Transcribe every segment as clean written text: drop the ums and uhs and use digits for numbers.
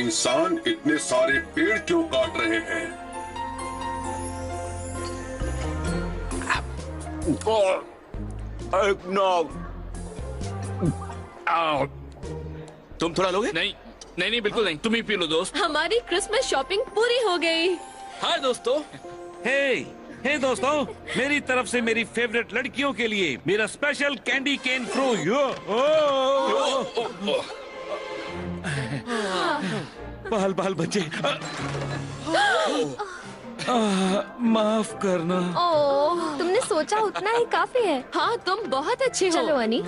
इंसान इतने सारे पेड़ क्यों काट रहे हैं? तुम थोड़ा लोगे? नहीं नहीं नहीं, बिल्कुल नहीं, तुम ही पी लो दोस्त। हमारी क्रिसमस शॉपिंग पूरी हो गई। हाय दोस्तों। हे दोस्तों, मेरी तरफ से मेरी फेवरेट लड़कियों के लिए मेरा स्पेशल कैंडी केन फ्रू यो। बाल बाल बच्चे, माफ करना। ओह, तुमने सोचा उतना ही काफी है। हाँ, तुम बहुत अच्छे हो। चलो अनी,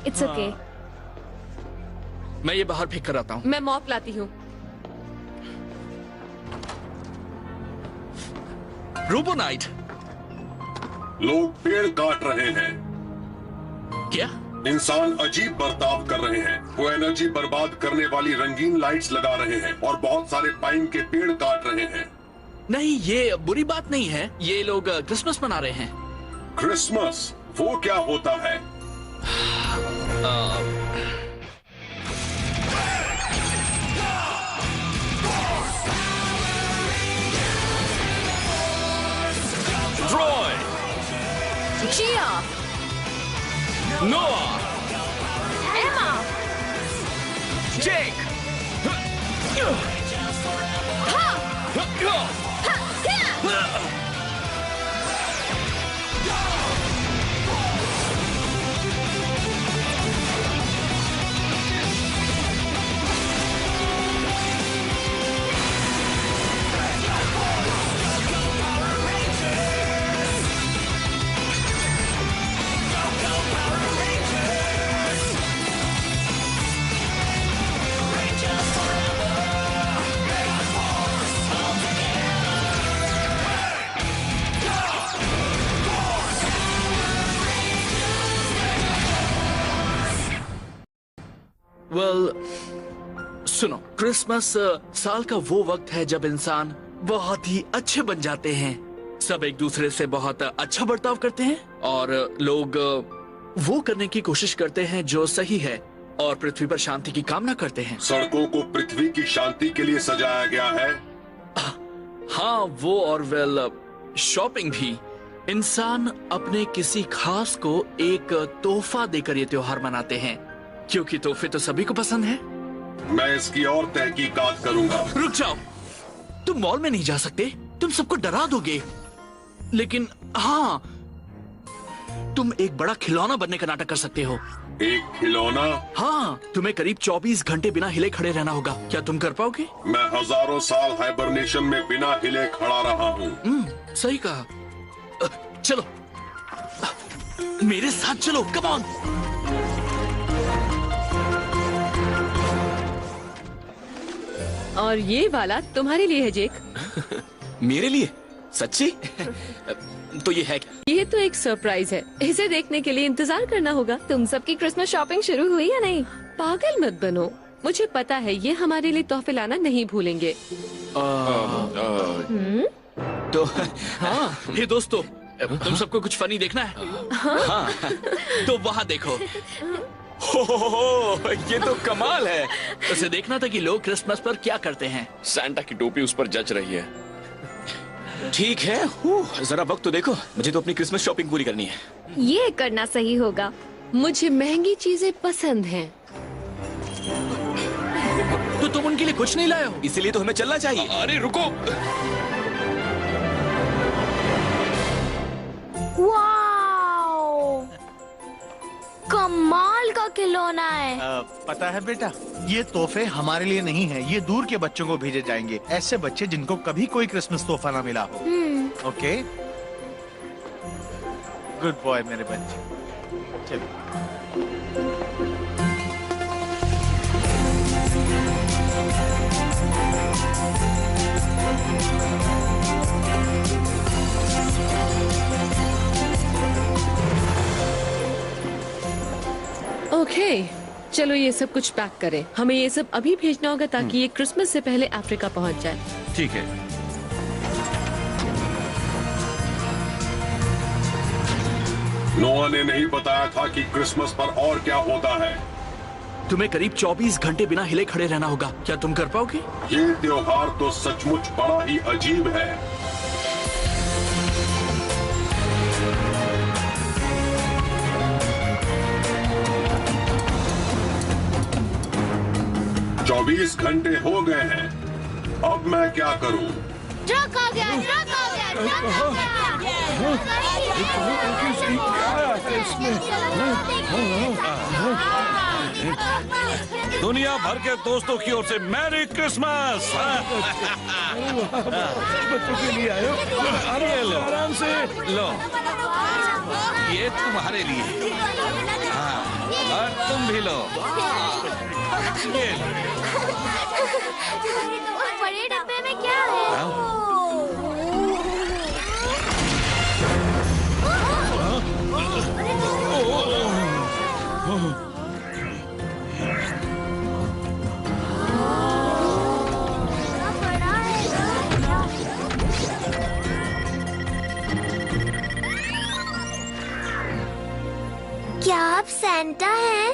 इट्स ओके। मैं ये बाहर फेंक कर आता हूँ। मैं मॉप लाती हूँ। रूबोनाइट। लोग पेड़ काट रहे हैं। क्या? इंसान अजीब बर्ताव कर रहे हैं। वो एनर्जी बर्बाद करने वाली रंगीन लाइट्स लगा रहे हैं और बहुत सारे पाइन के पेड़ काट रहे हैं। नहीं, ये बुरी बात नहीं है। ये लोग क्रिसमस मना रहे हैं। क्रिसमस वो क्या होता है? ट्रॉय, जिया, नोआ, एमा, जेक, सुनो, क्रिसमस साल का वो वक्त है जब इंसान बहुत ही अच्छे बन जाते हैं। सब एक दूसरे से बहुत अच्छा बर्ताव करते हैं और लोग वो करने की कोशिश करते हैं जो सही है और पृथ्वी पर शांति की कामना करते हैं। सड़कों को पृथ्वी की शांति के लिए सजाया गया है। हाँ, वो और शॉपिंग भी। इंसान अपने किसी खास को एक तोहफा देकर ये त्योहार मनाते हैं, क्योंकि तोहफे तो सभी को पसंद है। मैं इसकी और तहकीकात करूंगा। रुक जाओ, तुम मॉल में नहीं जा सकते, तुम सबको डरा दोगे। लेकिन हाँ, तुम एक बड़ा खिलौना बनने का नाटक कर सकते हो। एक खिलौना? हाँ, तुम्हें करीब 24 घंटे बिना हिले खड़े रहना होगा। क्या तुम कर पाओगे? मैं हजारों साल हाइबरनेशन में बिना हिले खड़ा रहा हूँ। सही कहा। चलो मेरे साथ चलो, कम ऑन। और ये वाला तुम्हारे लिए है जेक। मेरे लिए? सच्ची? तो ये है क्या? ये तो एक सरप्राइज है। इसे देखने के लिए इंतजार करना होगा। तुम सबकी क्रिसमस शॉपिंग शुरू हुई या नहीं? पागल मत बनो, मुझे पता है ये हमारे लिए तोहफे लाना नहीं भूलेंगे। तो हाँ, ये दोस्तों, तुम सबको कुछ फनी देखना है? हाँ। तो वहाँ देखो। हो, ये तो कमाल है। उसे देखना था कि लोग क्रिसमस पर क्या करते हैं। सैंटा की टोपी उस पर जच रही है। ठीक है, जरा वक्त तो देखो, मुझे तो अपनी क्रिसमस शॉपिंग पूरी करनी है। ये करना सही होगा। मुझे महंगी चीजें पसंद हैं। तो तुम उनके लिए कुछ नहीं लाए हो? इसीलिए तो हमें चलना चाहिए। अरे रुको। वाओ, कमाल का खिलौना है। पता है बेटा, ये तोहफे हमारे लिए नहीं है, ये दूर के बच्चों को भेजे जाएंगे। ऐसे बच्चे जिनको कभी कोई क्रिसमस तोहफा ना मिला हो। ओके, गुड बॉय मेरे बच्चे। चलो। ओके, चलो ये सब कुछ पैक करें। हमें ये सब अभी भेजना होगा ताकि ये क्रिसमस से पहले अफ्रीका पहुंच जाए। ठीक है। नोआ ने नहीं बताया था कि क्रिसमस पर और क्या होता है। तुम्हें करीब 24 घंटे बिना हिले खड़े रहना होगा। क्या तुम कर पाओगे? ये त्योहार तो सचमुच बड़ा ही अजीब है। चौबीस घंटे हो गए हैं, अब मैं क्या करूं? ट्रक आ गया, ट्रक आ गया, ट्रक आ गया। दुनिया भर के दोस्तों की ओर से मैरी क्रिसमस। बच्चों के लिए आए हो? ये लो, आराम से लो, ये तुम्हारे लिए। हाँ, और तुम भी लो। ये लो। बड़े डब्बे में क्या है? क्या आप सैंटा हैं?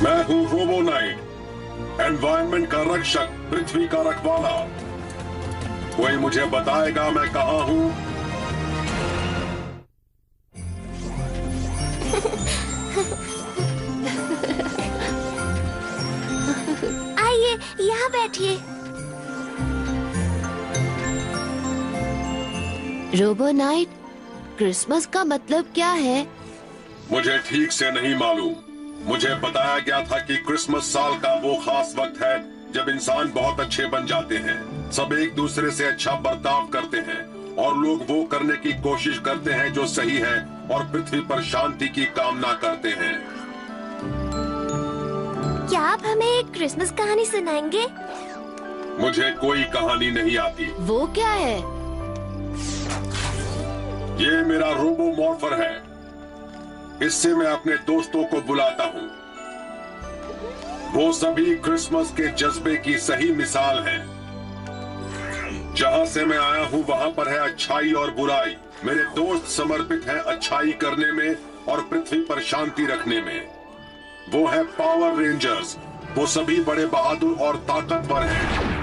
मैं हूँ रोबोनाइट, एनवायरनमेंट का रक्षक, पृथ्वी का रखवाला। कोई मुझे बताएगा मैं कहाँ हूँ? आइए, यहाँ बैठिए। रोबोनाइट, क्रिसमस का मतलब क्या है? मुझे ठीक से नहीं मालूम। मुझे बताया गया था कि क्रिसमस साल का वो खास वक्त है जब इंसान बहुत अच्छे बन जाते हैं। सब एक दूसरे से अच्छा बर्ताव करते हैं और लोग वो करने की कोशिश करते हैं जो सही है और पृथ्वी पर शांति की कामना करते हैं। क्या आप हमें एक क्रिसमस कहानी सुनाएंगे? मुझे कोई कहानी नहीं आती। वो क्या है? ये मेरा रोबोमॉर्फर है। इससे मैं अपने दोस्तों को बुलाता हूँ। वो सभी क्रिसमस के जज्बे की सही मिसाल हैं। जहाँ से मैं आया हूँ वहाँ पर है अच्छाई और बुराई। मेरे दोस्त समर्पित हैं अच्छाई करने में और पृथ्वी पर शांति रखने में। वो है पावर रेंजर्स। वो सभी बड़े बहादुर और ताकतवर हैं।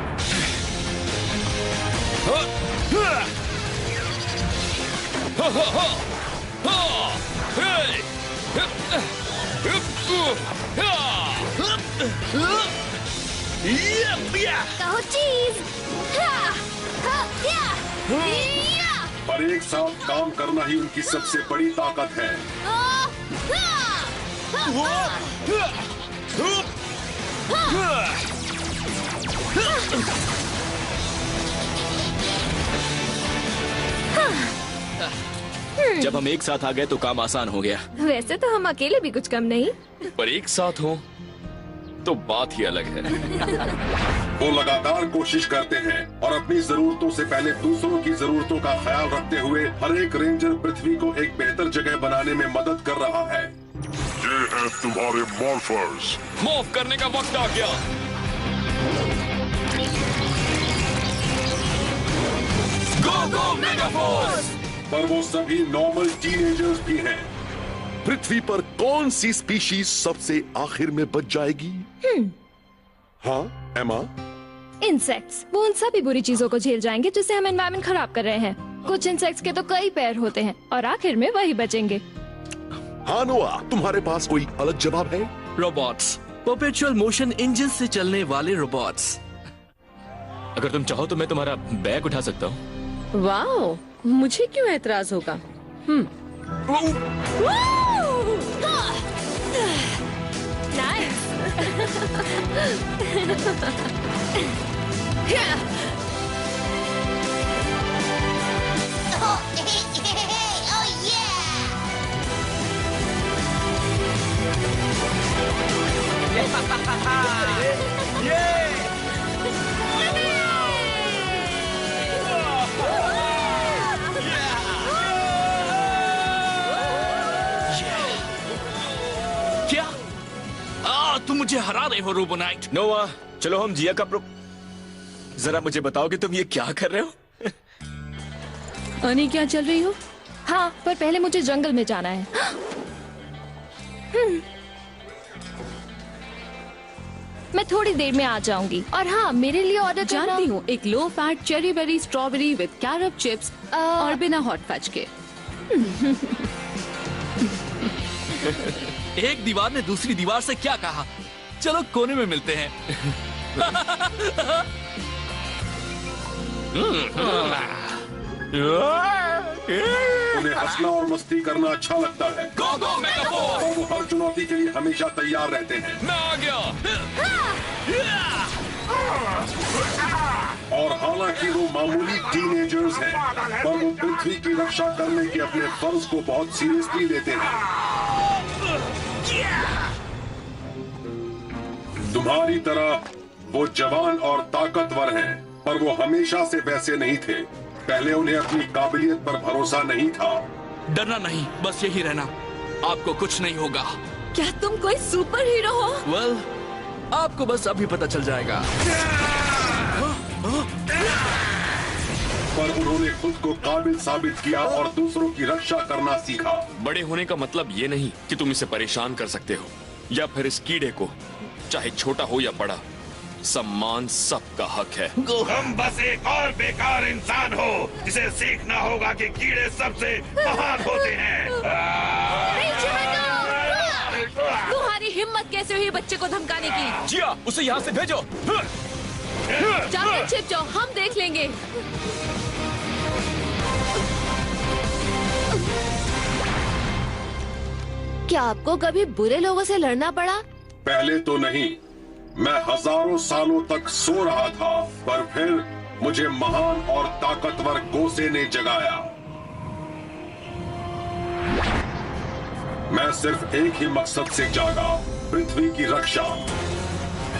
कहो चीज। पर एक साथ काम करना ही उनकी सबसे बड़ी ताकत है। जब हम एक साथ आ गए तो काम आसान हो गया। वैसे तो हम अकेले भी कुछ कम नहीं। पर एक साथ हो तो बात ही अलग है। वो लगातार कोशिश करते हैं और अपनी जरूरतों से पहले दूसरों की जरूरतों का ख्याल रखते हुए हर एक रेंजर पृथ्वी को एक बेहतर जगह बनाने में मदद कर रहा है। ये है तुम्हारे मॉर्फर्स। मूव करने का वक्त आ गया। गो गो मेगा फोर्स। पर वो सभी नॉर्मल टीनेजर्स भी हैं। पृथ्वी पर कौन सी स्पीशीज सबसे आखिर में बच जाएगी? हाँ एमा? इंसेक्ट्स। वो उन सभी बुरी चीजों को झेल जाएंगे जिससे हम एनवायरनमेंट खराब कर रहे हैं। कुछ इंसेक्ट्स के तो कई पैर होते हैं और आखिर में वही बचेंगे। हाँ नोआ, तुम्हारे पास कोई अलग जवाब है? रोबोट्स, परपेचुअल मोशन इंजन से चलने वाले रोबोट्स। अगर तुम चाहो तो मैं तुम्हारा बैग उठा सकता हूँ। वाओ, मुझे क्यों एतराज होगा? नाइस। क्या? तुम मुझे हरा रहे हो रोबोनाइट। नोआ, चलो हम जिया का जरा मुझे बताओ कि तुम ये क्या कर रहे हो? अनी, क्या चल रही हो? हाँ, पर पहले मुझे जंगल में जाना है। मैं थोड़ी देर में आ जाऊंगी। और हाँ, मेरे लिए ऑर्डर जानती हूँ, एक low fat cherry berry strawberry with carob chips और बिना हॉट फज के। एक दीवार ने दूसरी दीवार से क्या कहा? चलो कोने में मिलते हैं। उन्हें हंसना और मस्ती करना अच्छा लगता है। और वो हर चुनौती के लिए हमेशा तैयार रहते हैं। मैं आ गया। और हालांकि वो मामूली टीनेजर्स हैं, पर वो पृथ्वी की रक्षा करने के अपने फर्ज को बहुत सीरियसली लेते हैं। तुम्हारी तरह वो जवान और ताकतवर हैं, पर वो हमेशा से वैसे नहीं थे। पहले उन्हें अपनी काबिलियत पर भरोसा नहीं था। डरना नहीं, बस यही रहना, आपको कुछ नहीं होगा। क्या तुम कोई सुपर हीरो हो? वेल, आपको बस अभी पता चल जाएगा। पर उन्होंने खुद को काबिल साबित किया और दूसरों की रक्षा करना सीखा। बड़े होने का मतलब ये नहीं कि तुम इसे परेशान कर सकते हो या फिर इस कीड़े को, चाहे छोटा हो या बड़ा, सम्मान सबका हक है। तुम बस एक और बेकार इंसान हो जिसे सीखना होगा कि कीड़े सबसे महान होते हैं। तुम्हारी हिम्मत कैसे हुई बच्चे को धमकाने की? जिया, उसे यहाँ से भेजो। जाकर छिप जाओ, हम देख लेंगे। क्या आपको कभी बुरे लोगों से लड़ना पड़ा? पहले तो नहीं, मैं हजारों सालों तक सो रहा था, पर फिर मुझे महान और ताकतवर गोसे ने जगाया। मैं सिर्फ एक ही मकसद से जागा, पृथ्वी की रक्षा।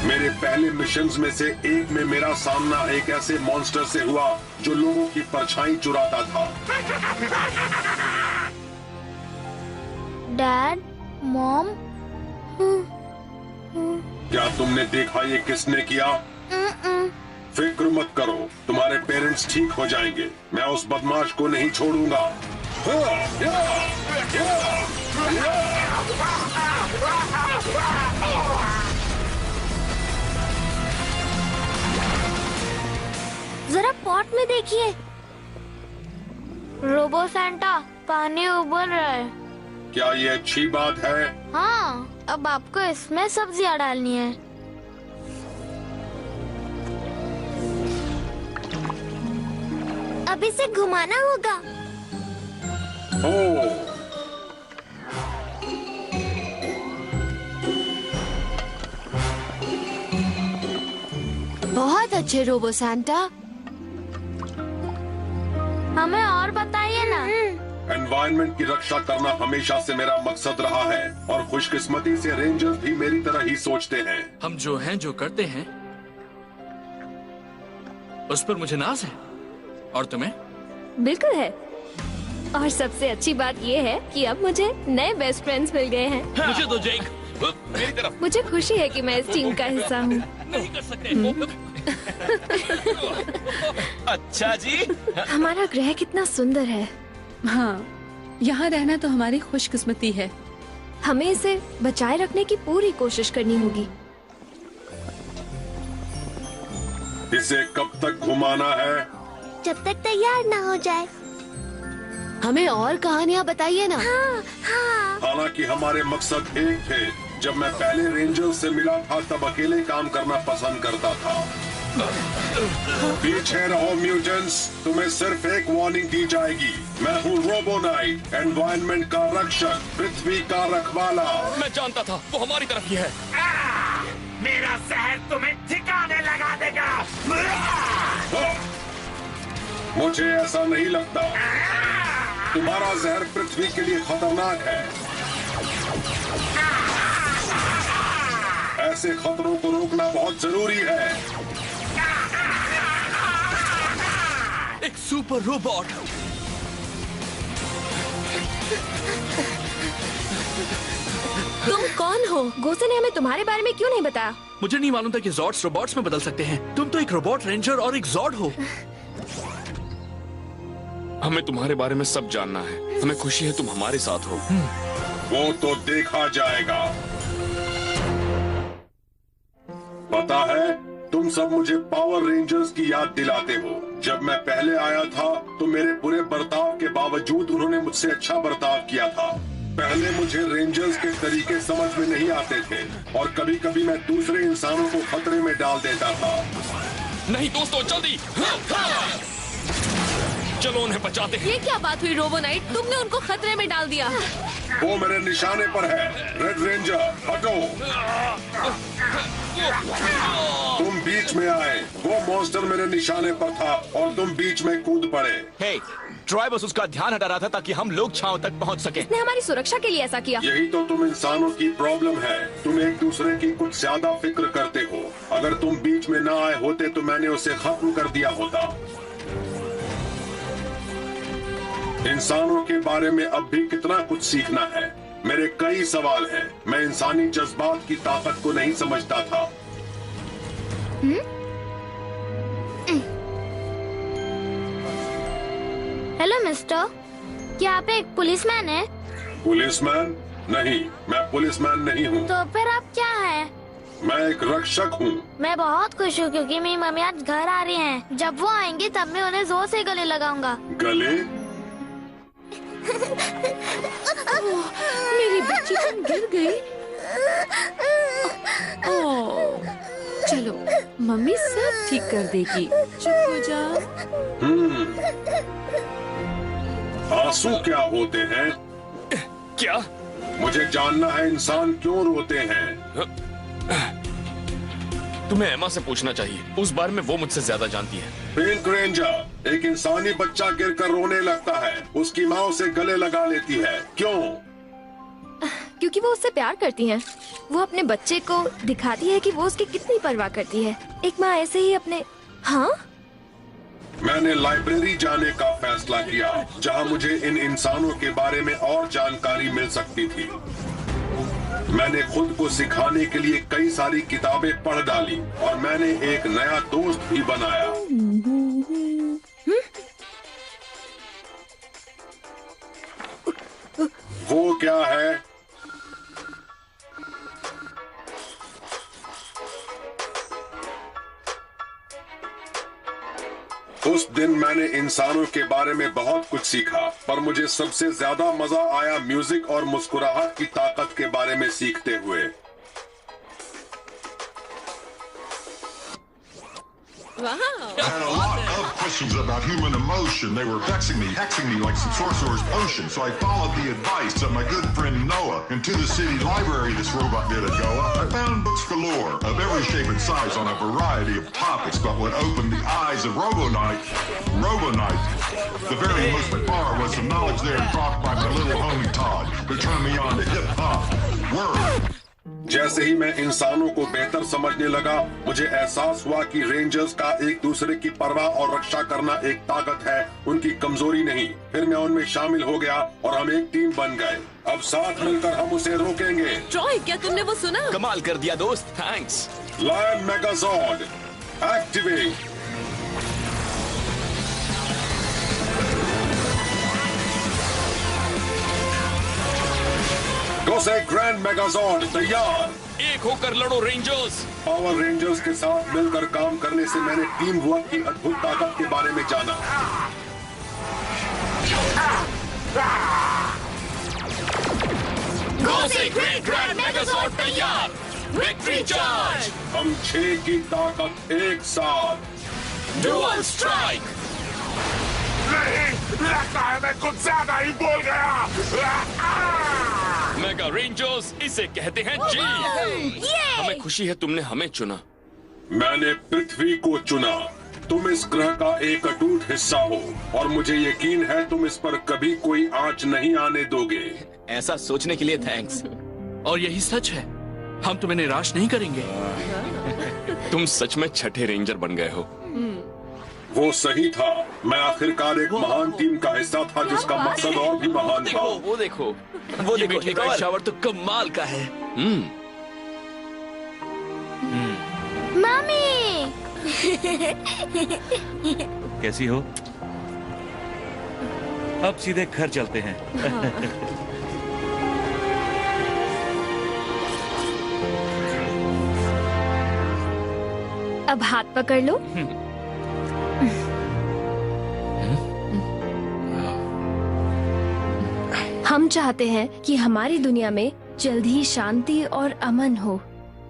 मेरे पहले मिशंस में से एक में मेरा सामना एक ऐसे मॉन्स्टर से हुआ जो लोगों की परछाई चुराता था। डैड, मॉम, क्या तुमने देखा ये किसने किया? फिक्र मत करो, तुम्हारे पेरेंट्स ठीक हो जाएंगे। मैं उस बदमाश को नहीं छोड़ूंगा। जरा पॉट में देखिए, रोबो सैंटा, पानी उबल रहा है। क्या ये अच्छी बात है? हाँ, अब आपको इसमें सब्जियां डालनी है। अब इसे घुमाना होगा। ओह, बहुत अच्छे रोबो सैंटा। हमें और बताइए ना। एनवायरनमेंट की रक्षा करना हमेशा से मेरा मकसद रहा है, और खुशकिस्मती से रेंजर्स भी मेरी तरह ही सोचते हैं। हम जो हैं, जो करते हैं, उस पर मुझे नाज है। और तुम्हें? बिल्कुल है। और सबसे अच्छी बात ये है कि अब मुझे नए बेस्ट फ्रेंड्स मिल गए हैं। मुझे तो जेक, मेरी तरफ। मुझे खुशी है कि मैं इस टीम का हिस्सा हूँ। नहीं कर सकते। अच्छा जी। हमारा ग्रह कितना सुंदर है। हाँ, यहाँ रहना तो हमारी खुशकिस्मती है। हमें इसे बचाए रखने की पूरी कोशिश करनी होगी। इसे कब तक घुमाना है? जब तक तैयार ना हो जाए। हमें और कहानियाँ बताइए ना। हाँ, हाँ। हालांकि हमारे मकसद एक थे। जब मैं पहले रेंजर से मिला था तब अकेले काम करना पसंद करता था। पीछे रहो म्यूटेंट्स, तुम्हें सिर्फ एक वार्निंग दी जाएगी। मैं हूँ रोबो नाइट, एनवायरनमेंट का रक्षक, पृथ्वी का रखवाला। मैं जानता था वो हमारी तरफ ही है। मेरा जहर तुम्हें ठिकाने लगा देगा। मुझे ऐसा नहीं लगता। तुम्हारा जहर पृथ्वी के लिए खतरनाक है। ऐसे खतरों को रोकना बहुत जरूरी है। एक सुपर रोबोट। तुम कौन हो? गोसे ने हमें तुम्हारे बारे में क्यों नहीं बताया? मुझे नहीं मालूम था कि जॉर्ड्स रोबोट्स में बदल सकते हैं। तुम तो एक रोबोट रेंजर और एक जॉर्ड हो। हमें तुम्हारे बारे में सब जानना है। हमें खुशी है तुम हमारे साथ हो। वो तो देखा जाएगा। पता है, तुम सब मुझे पावर रेंजर्स की याद दिलाते हो। जब मैं पहले आया था तो मेरे बुरे बर्ताव के बावजूद उन्होंने मुझसे अच्छा बर्ताव किया था। पहले मुझे रेंजर्स के तरीके समझ में नहीं आते थे और कभी कभी मैं दूसरे इंसानों को खतरे में डाल देता था। नहीं दोस्तों, जल्दी चलो उन्हें बचाते हैं। ये क्या बात हुई रोबो नाइट, तुमने उनको खतरे में डाल दिया। वो मेरे निशाने पर है। रेड रेंजर हटो। तुम बीच में आए। वो मॉन्स्टर मेरे निशाने पर था और तुम बीच में कूद पड़े। हे, ट्रॉय बस उसका ध्यान हटा रहा था ताकि हम लोग छांव तक पहुंच सके। उसने हमारी सुरक्षा के लिए ऐसा किया। यही तो तुम इंसानों की प्रॉब्लम है। तुम एक दूसरे की कुछ ज्यादा फिक्र करते हो। अगर तुम बीच में ना आए होते तो मैंने उसे खत्म कर दिया होता। इंसानों के बारे में अब भी कितना कुछ सीखना है। मेरे कई सवाल हैं। मैं इंसानी जज्बात की ताकत को नहीं समझता था। हेलो मिस्टर, क्या आप एक पुलिसमैन हैं? पुलिसमैन? नहीं, मैं पुलिसमैन नहीं हूँ। तो फिर आप क्या हैं? मैं एक रक्षक हूँ। मैं बहुत खुश हूँ क्योंकि मेरी मम्मी आज घर आ रही हैं। जब वो आएंगी तब मैं उन्हें जोर से गले लगाऊंगा। गले? मेरी बच्ची तुम गिर गई। ओह, चलो मम्मी सब ठीक कर देगी, चुप हो जाओ। आंसू क्या होते हैं? क्या? मुझे जानना है इंसान क्यों रोते हैं। तुम्हें एमा से पूछना चाहिए, उस बारे में वो मुझसे ज्यादा जानती है। पिंक रेंजर, एक इंसानी बच्चा गिरकर रोने लगता है, उसकी माँ उसे गले लगा लेती है, क्यों? क्योंकि वो उससे प्यार करती है। वो अपने बच्चे को दिखाती है कि वो उसकी कितनी परवाह करती है। एक माँ ऐसे ही अपने। हाँ, मैंने लाइब्रेरी जाने का फैसला किया जहाँ मुझे इन इंसानों के बारे में और जानकारी मिल सकती थी। मैंने खुद को सिखाने के लिए कई सारी किताबें पढ़ डाली और मैंने एक नया दोस्त भी बनाया। वो क्या है? उस दिन मैंने इंसानों के बारे में बहुत कुछ सीखा, पर मुझे सबसे ज्यादा मजा आया म्यूजिक और मुस्कुराहट की ताकत के बारे में सीखते हुए। I had a lot of questions about human emotion. They were vexing me, hexing me like some sorcerer's potion. So I followed the advice of my good friend Noah. Into the city library this robot did a goa. I found books galore of every shape and size on a variety of topics. But what opened the eyes of Robonite, the very most by far was some knowledge there dropped by my little homie Todd, who turned me on to hip-hop. Word. जैसे ही मैं इंसानों को बेहतर समझने लगा, मुझे एहसास हुआ कि रेंजर्स का एक दूसरे की परवाह और रक्षा करना एक ताकत है, उनकी कमजोरी नहीं। फिर मैं उनमें शामिल हो गया और हम एक टीम बन गए। अब साथ मिलकर हम उसे रोकेंगे। ट्रॉय, क्या तुमने वो सुना? कमाल कर दिया दोस्त, thanks. Lion Megazord activate. Gosei grand Megazord तैयार। एक होकर लड़ो रेंजर्स। पावर रेंजर्स के साथ मिलकर काम करने से मैंने टीम वर्क की अद्भुत ताकत के बारे में जाना। गोसेक ग्रैंड मेगाजॉर्ड तैयार। Victory charge. हम 6 की ताकत एक साथ। Dual strike. नहीं, लगता है मैं कुछ ज्यादा ही बोल गया। मेगा रेंजर्स, इसे कहते हैं जीत। हमें खुशी है तुमने हमें चुना। मैंने पृथ्वी को चुना। तुम इस ग्रह का एक अटूट हिस्सा हो और मुझे यकीन है तुम इस पर कभी कोई आंच नहीं आने दोगे। ऐसा सोचने के लिए थैंक्स। और यही सच है, हम तुम्हें निराश नहीं करेंगे। तुम सच में छठे रेंजर बन गए हो। वो सही था। मैं आखिरकार एक महान टीम का हिस्सा था जिसका मकसद और भी महान था। वो देखो, ये मीठी शावर तो कमाल का है। मम्मी। कैसी हो? अब सीधे घर चलते हैं। अब हाथ पकड़ लो। हम चाहते हैं कि हमारी दुनिया में जल्द ही शांति और अमन हो,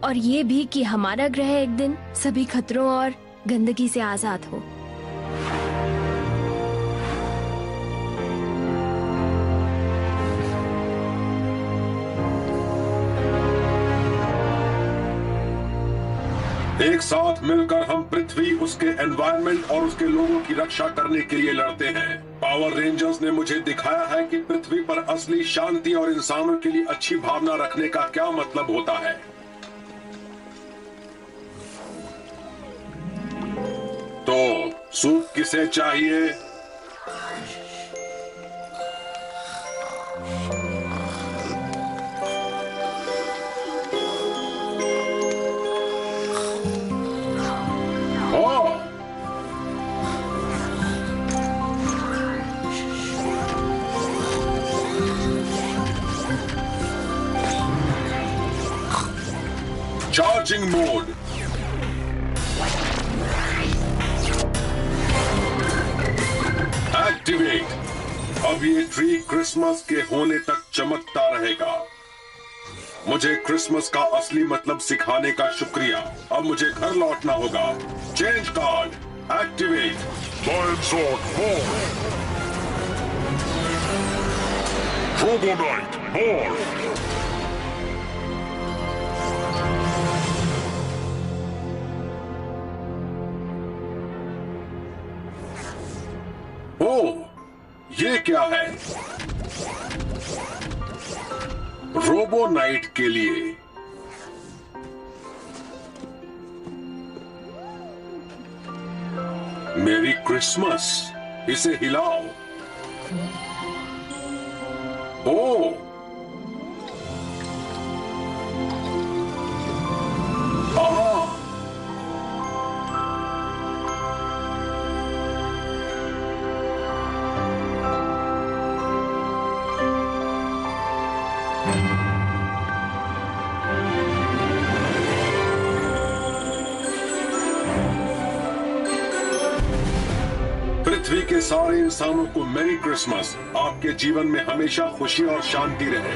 और ये भी कि हमारा ग्रह एक दिन सभी खतरों और गंदगी से आजाद हो। एक साथ मिलकर हम पृथ्वी, उसके एनवायरनमेंट और उसके लोगों की रक्षा करने के लिए लड़ते हैं। पावर रेंजर्स ने मुझे दिखाया है कि पृथ्वी पर असली शांति और इंसानों के लिए अच्छी भावना रखने का क्या मतलब होता है। तो सूप किसे चाहिए? Charging mode. एक्टिवेट। अब ये ट्री क्रिसमस के होने तक चमकता रहेगा। मुझे क्रिसमस का असली मतलब सिखाने का शुक्रिया। अब मुझे घर लौटना होगा। Change card activate. Lion Sword, born. Robo Knight, born. ओह, ये क्या है? रोबो नाइट के लिए। मेरी क्रिसमस, इसे हिलाओ। ओह, पृथ्वी के सारे इंसानों को मैरी क्रिसमस। आपके जीवन में हमेशा खुशी और शांति रहे।